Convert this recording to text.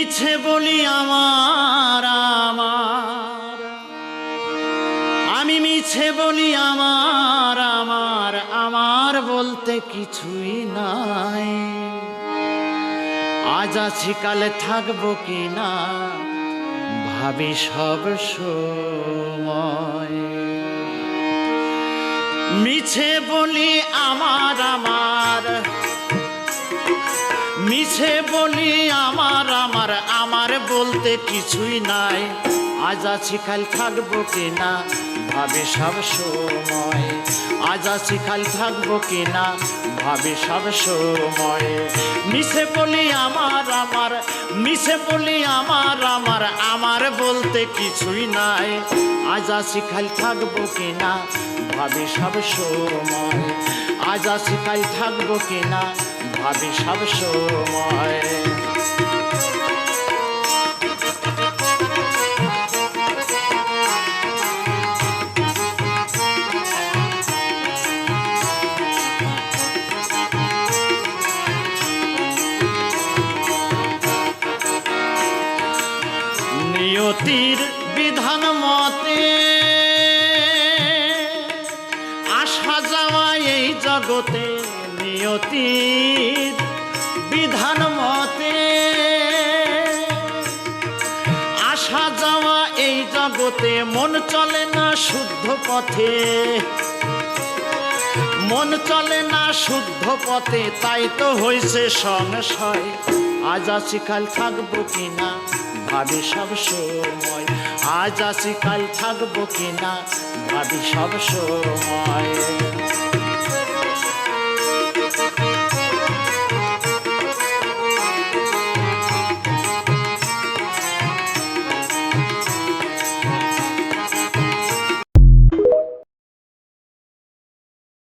মিছে বলি আমার আমার, আমি মিছে বলি আমার আমার, আমার বলতে কিছুই নাই। আজ আছি কালে থাকবো কি না, ভাবি সব সময়। মিছে বলি আমার আমার, মিছে বলি আমার আমার, আমার বলতে কিছুই নাই। আজ আছি কাল থাকবো কিনা, ভাবি সব সময়। আজ আছি কাল থাকবো কিনা, ভাবি সব সময়। মিছে বলি আমার আমার, মিছে বলি আমার আমার, আমার বলতে কিছুই নাই। আজ আছি কাল থাকবো কিনা, ভাবি সব সময়। আজ আছি কাল থাকবো কিনা, ভাবি সব সময়। নিয়তির বিধান মতে আসা যাওয়া এই জগতে, নিয়তির বিধান মতে আসা যাওয়া এই জগতে। মন চলে না শুদ্ধ পথে, মন চলে না শুদ্ধ পথে, তাই তো হয়েছে সংশয়। আজ আছি কাল থাকবো কিনা, ভাবি সব সময়। আজ আছি কাল থাকবো কিনা, ভাবি সব সময়।